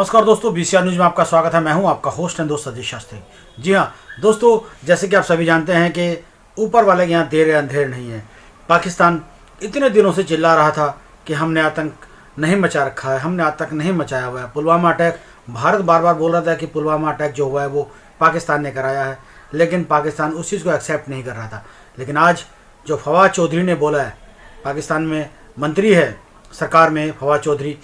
नमस्कार दोस्तों, BCR news में आपका स्वागत है। मैं हूं आपका होस्ट एंड दोस्त अजीत शास्त्री। जी हां दोस्तों, जैसे कि आप सभी जानते हैं कि ऊपर वाले के यहाँ देर या अंधेर नहीं है। पाकिस्तान इतने दिनों से चिल्ला रहा था कि हमने आतंक नहीं मचा रखा है, हमने आतंक नहीं मचाया हुआ है। पुलवामा अटैक, भारत बार बार बोल रहा था कि पुलवामा अटैक जो हुआ है वो पाकिस्तान ने कराया है, लेकिन पाकिस्तान उस चीज़ को एक्सेप्ट नहीं कर रहा था। लेकिन आज जो फवाद चौधरी ने बोला है, पाकिस्तान में मंत्री है सरकार में फवाद चौधरी,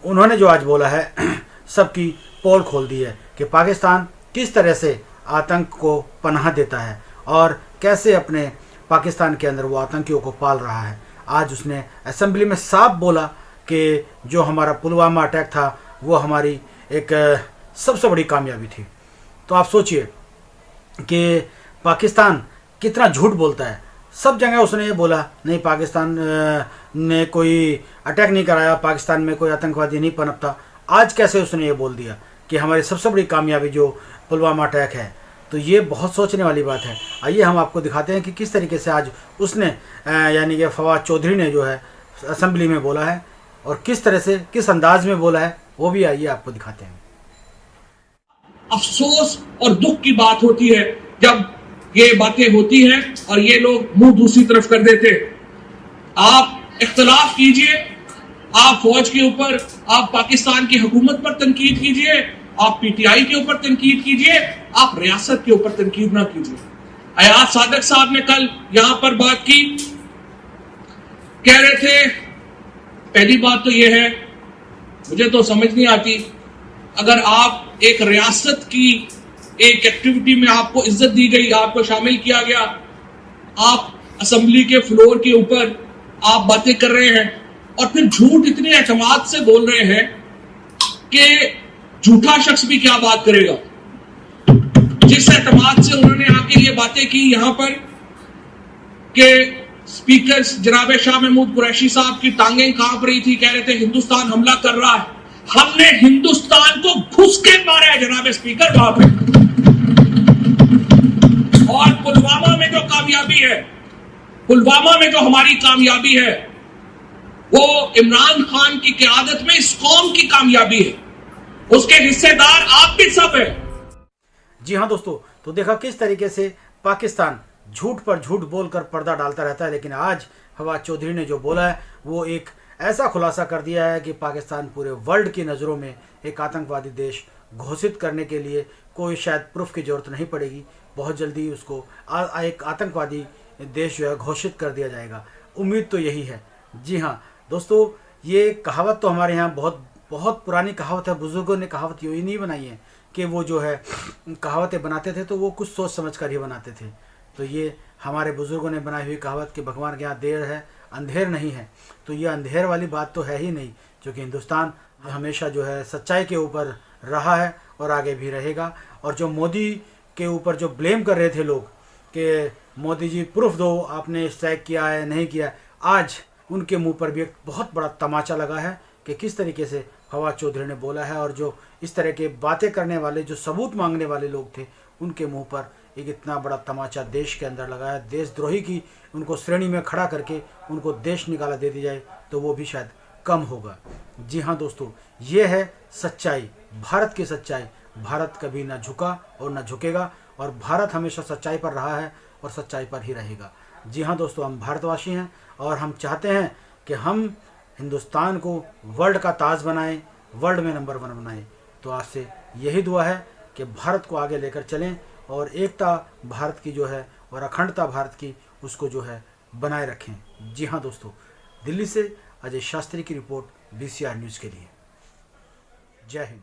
उन्होंने जो आज बोला है सबकी पोल खोल दी है कि पाकिस्तान किस तरह से आतंक को पनाह देता है और कैसे अपने पाकिस्तान के अंदर वो आतंकियों को पाल रहा है। आज उसने असेंबली में साफ बोला कि जो हमारा पुलवामा अटैक था वो हमारी एक सबसे बड़ी कामयाबी थी। तो आप सोचिए कि पाकिस्तान कितना झूठ बोलता है। सब जगह उसने ये बोला नहीं, पाकिस्तान ने कोई अटैक नहीं कराया, पाकिस्तान में कोई आतंकवादी नहीं पनपता। आज कैसे उसने ये बोल दिया कि हमारी सबसे बड़ी कामयाबी जो पुलवामा अटैक है। तो ये बहुत सोचने वाली बात है। आइए हम आपको दिखाते हैं कि किस तरीके से आज उसने यानी कि फवाद चौधरी ने जो है असेंबली में बोला है और किस तरह से किस अंदाज में बोला है, वो भी आइए आपको दिखाते हैं। अफसोस और दुख की बात होती है जब ये बातें होती हैं और ये लोग मुंह दूसरी तरफ कर देते। आप इख्तलाफ कीजिए, आप फौज के ऊपर, आप पाकिस्तान की हुकूमत पर तनकीद कीजिए, आप पीटीआई के ऊपर तनकीद कीजिए, आप रियासत के ऊपर तनकीद ना कीजिए। अयाज सादक साहब ने कल यहां पर बात की, कह रहे थे पहली बात तो यह है, मुझे तो समझ नहीं आती, अगर आप एक रियासत की एक एक्टिविटी में आपको इज्जत दी गई, आपको शामिल किया गया, आप असेंबली के फ्लोर के ऊपर आप बातें कर रहे हैं और फिर झूठ इतने एतमाद से बोल रहे हैं कि झूठा शख्स भी क्या बात करेगा। जिस एतमाद से उन्होंने आके ये बातें की यहां पर कि स्पीकर जनाब शाह महमूद कुरैशी साहब की टांगें कांप रही थी, कह रहे थे हिंदुस्तान हमला कर रहा है। हमने हिंदुस्तान को घुस के मारा है जनाब स्पीकर वहां पे। और पुलवामा में जो कामयाबी है, पुलवामा में जो हमारी कामयाबी है, वो इमरान खान की क़यादत में इस कौम की कामयाबी है। उसके हिस्सेदार आप भी सब है। जी हाँ दोस्तों, तो देखा किस तरीके से पाकिस्तान झूठ पर झूठ बोलकर पर्दा डालता रहता है। लेकिन आज फवाद चौधरी ने जो बोला है वो एक ऐसा खुलासा कर दिया है कि पाकिस्तान पूरे वर्ल्ड की नज़रों में एक आतंकवादी देश घोषित करने के लिए कोई शायद प्रूफ की ज़रूरत नहीं पड़ेगी। बहुत जल्दी उसको एक आतंकवादी देश जो है घोषित कर दिया जाएगा। उम्मीद तो यही है। जी हाँ दोस्तों, ये कहावत तो हमारे यहाँ बहुत बहुत पुरानी कहावत है। बुजुर्गों ने कहावत यही नहीं बनाई है कि वो जो है कहावतें बनाते थे तो वो कुछ सोच समझ कर ही बनाते थे। तो ये हमारे बुजुर्गों ने बनाई हुई कहावत कि भगवान के यहाँ देर है अंधेर नहीं है। तो ये अंधेर वाली बात तो है ही नहीं, क्योंकि हिंदुस्तान हमेशा जो है सच्चाई के ऊपर रहा है और आगे भी रहेगा। और जो मोदी के ऊपर जो ब्लेम कर रहे थे लोग कि मोदी जी प्रूफ दो, आपने स्ट्राइक किया है नहीं किया, आज उनके मुंह पर भी एक बहुत बड़ा तमाचा लगा है कि किस तरीके से फवाद चौधरी ने बोला है। और जो इस तरह के बातें करने वाले, जो सबूत मांगने वाले लोग थे, उनके मुंह पर एक इतना बड़ा तमाचा देश के अंदर लगा है। देशद्रोही की उनको श्रेणी में खड़ा करके उनको देश निकाला दे दी जाए तो वो भी शायद कम होगा। जी हाँ दोस्तों, ये है सच्चाई, भारत की सच्चाई। भारत कभी ना झुका और ना झुकेगा और भारत हमेशा सच्चाई पर रहा है और सच्चाई पर ही रहेगा। जी हाँ दोस्तों, हम भारतवासी हैं और हम चाहते हैं कि हम हिंदुस्तान को वर्ल्ड का ताज बनाएं, वर्ल्ड में नंबर 1 बनाएं। तो आज से यही दुआ है कि भारत को आगे लेकर चलें और एकता भारत की जो है और अखंडता भारत की उसको जो है बनाए रखें। जी हाँ दोस्तों, दिल्ली से अजय शास्त्री की रिपोर्ट बीसीआर न्यूज़ के लिए। जय हिंद।